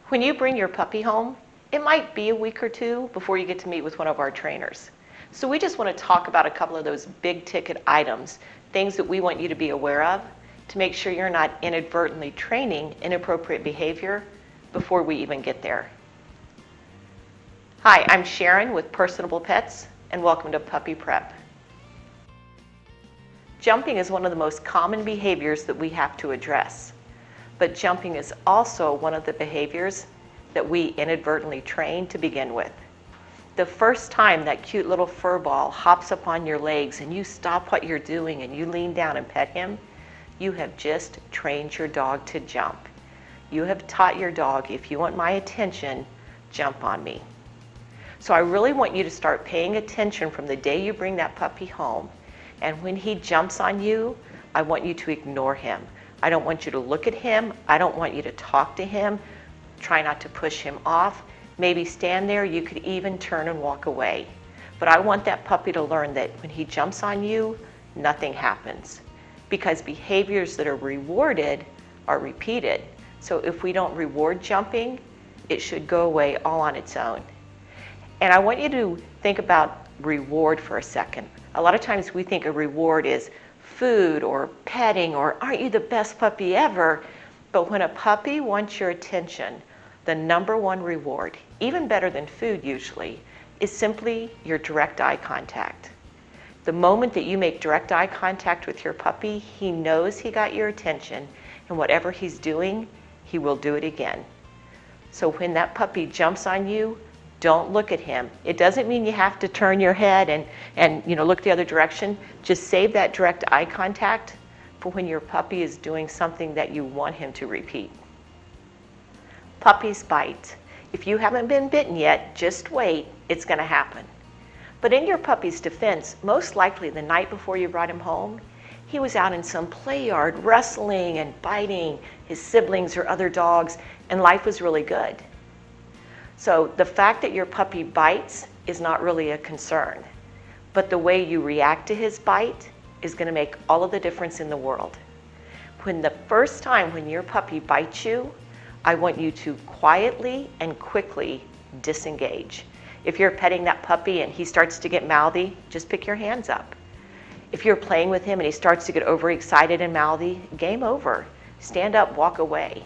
When you bring your puppy home, it might be a week or two before you get to meet with one of our trainers. So we just want to talk about a couple of those big ticket items, things that we want you to be aware of to make sure you're not inadvertently training inappropriate behavior before we even get there. Hi, I'm Sharon with Personable Pets, and welcome to Puppy Prep. Jumping is one of the most common behaviors that we have to address. But jumping is also one of the behaviors that we inadvertently train to begin with. The first time that cute little fur ball hops up on your legs and you stop what you're doing and you lean down and pet him, you have just trained your dog to jump. You have taught your dog, if you want my attention, jump on me. So I really want you to start paying attention from the day you bring that puppy home. And when he jumps on you, I want you to ignore him. I don't want you to look at him. I don't want you to talk to him. Try not to push him off. Maybe stand there. You could even turn and walk away. But I want that puppy to learn that when he jumps on you, nothing happens. Because behaviors that are rewarded are repeated. So if we don't reward jumping, it should go away all on its own. And I want you to think about reward for a second. A lot of times we think a reward is food or petting or aren't you the best puppy ever? But when a puppy wants your attention, the number one reward, even better than food usually, is simply your direct eye contact. The moment that you make direct eye contact with your puppy, he knows he got your attention, and whatever he's doing, he will do it again. So when that puppy jumps on you, don't look at him. It doesn't mean you have to turn your head and look the other direction. Just save that direct eye contact for when your puppy is doing something that you want him to repeat. Puppies bite. If you haven't been bitten yet, just wait. It's going to happen. But in your puppy's defense, most likely the night before you brought him home, he was out in some play yard wrestling and biting his siblings or other dogs, and life was really good. So the fact that your puppy bites is not really a concern, but the way you react to his bite is going to make all of the difference in the world. When the first time when your puppy bites you, I want you to quietly and quickly disengage. If you're petting that puppy and he starts to get mouthy, just pick your hands up. If you're playing with him and he starts to get overexcited and mouthy, game over. Stand up, walk away.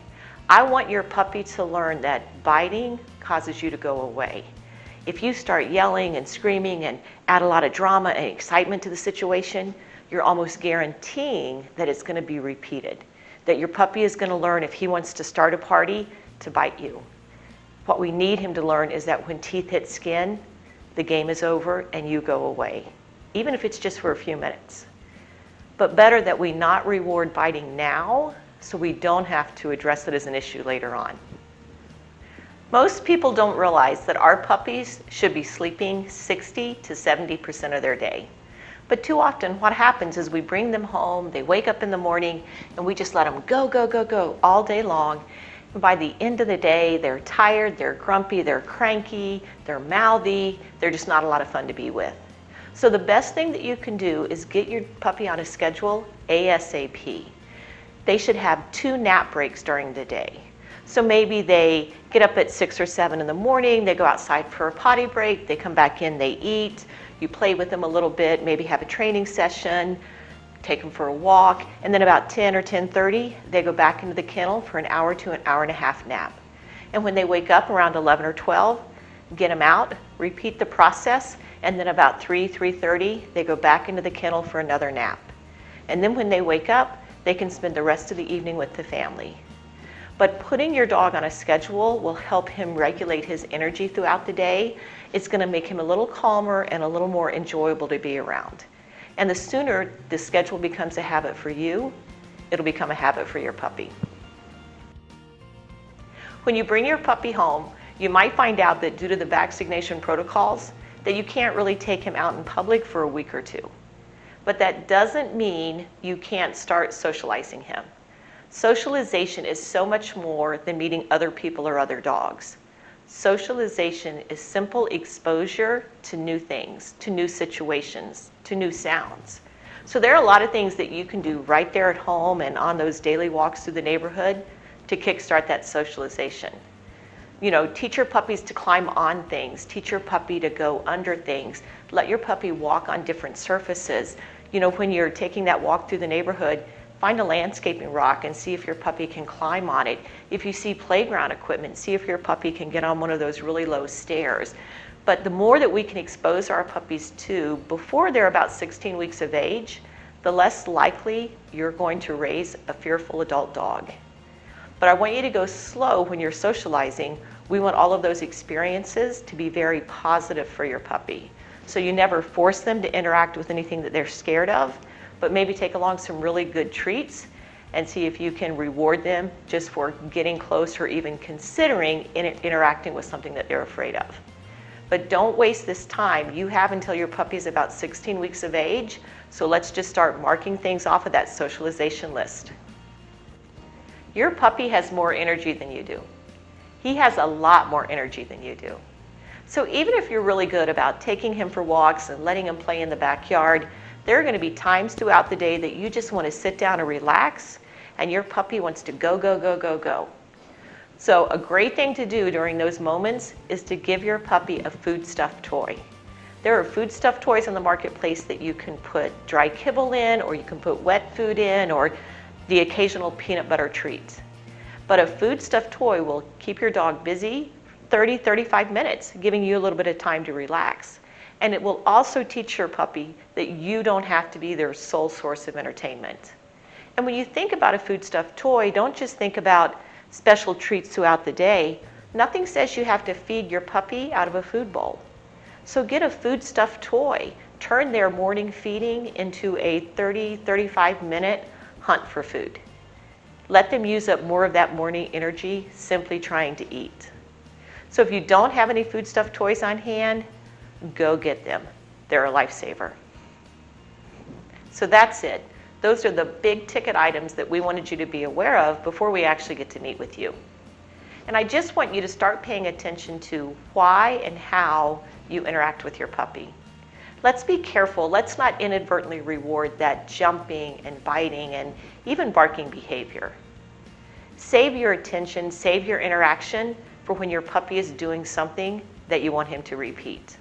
I want your puppy to learn that biting causes you to go away. If you start yelling and screaming and add a lot of drama and excitement to the situation, you're almost guaranteeing that it's going to be repeated. That your puppy is going to learn if he wants to start a party to bite you. What we need him to learn is that when teeth hit skin, the game is over and you go away, even if it's just for a few minutes. But better that we not reward biting now so we don't have to address it as an issue later on. Most people don't realize that our puppies should be sleeping 60 to 70% of their day. But too often what happens is we bring them home, they wake up in the morning, and we just let them go, go, go, go all day long. And by the end of the day, they're tired, they're grumpy, they're cranky, they're mouthy, they're just not a lot of fun to be with. So the best thing that you can do is get your puppy on a schedule ASAP. They should have 2 nap breaks during the day. So maybe they get up at 6 or 7 in the morning, they go outside for a potty break, they come back in, they eat, you play with them a little bit, maybe have a training session, take them for a walk, and then about 10 or 10:30, they go back into the kennel for an hour to an hour and a half nap. And when they wake up around 11 or 12, get them out, repeat the process, and then about 3:30, they go back into the kennel for another nap. And then when they wake up, they can spend the rest of the evening with the family. But putting your dog on a schedule will help him regulate his energy throughout the day. It's going to make him a little calmer and a little more enjoyable to be around. And the sooner the schedule becomes a habit for you, it'll become a habit for your puppy. When you bring your puppy home, you might find out that due to the vaccination protocols, that you can't really take him out in public for a week or two. But that doesn't mean you can't start socializing him. Socialization is so much more than meeting other people or other dogs. Socialization is simple exposure to new things, to new situations, to new sounds. So there are a lot of things that you can do right there at home and on those daily walks through the neighborhood to kickstart that socialization. Teach your puppies to climb on things. Teach your puppy to go under things. Let your puppy walk on different surfaces. When you're taking that walk through the neighborhood, find a landscaping rock and see if your puppy can climb on it. If you see playground equipment, see if your puppy can get on one of those really low stairs. But the more that we can expose our puppies to before they're about 16 weeks of age, the less likely you're going to raise a fearful adult dog. But I want you to go slow when you're socializing. We want all of those experiences to be very positive for your puppy. So you never force them to interact with anything that they're scared of, but maybe take along some really good treats and see if you can reward them just for getting close or even considering interacting with something that they're afraid of. But don't waste this time. You have until your puppy is about 16 weeks of age, so let's just start marking things off of that socialization list. Your puppy has more energy than you do. He has a lot more energy than you do. So even if you're really good about taking him for walks and letting him play in the backyard, there are going to be times throughout the day that you just want to sit down and relax, and your puppy wants to go, go, go, go, go. So a great thing to do during those moments is to give your puppy a food stuffed toy. There are food stuffed toys in the marketplace that you can put dry kibble in, or you can put wet food in, or the occasional peanut butter treat. But a food stuffed toy will keep your dog busy 30-35 minutes, giving you a little bit of time to relax. And it will also teach your puppy that you don't have to be their sole source of entertainment. And when you think about a food stuffed toy, don't just think about special treats throughout the day. Nothing says you have to feed your puppy out of a food bowl. So get a food stuffed toy. Turn their morning feeding into a 30-35 minute hunt for food. Let them use up more of that morning energy simply trying to eat. So if you don't have any food stuffed toys on hand, go get them. They're a lifesaver. So that's it. Those are the big ticket items that we wanted you to be aware of before we actually get to meet with you. And I just want you to start paying attention to why and how you interact with your puppy. Let's be careful. Let's not inadvertently reward that jumping and biting and even barking behavior. Save your attention, save your interaction for when your puppy is doing something that you want him to repeat.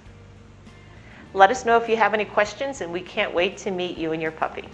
Let us know if you have any questions, and we can't wait to meet you and your puppy.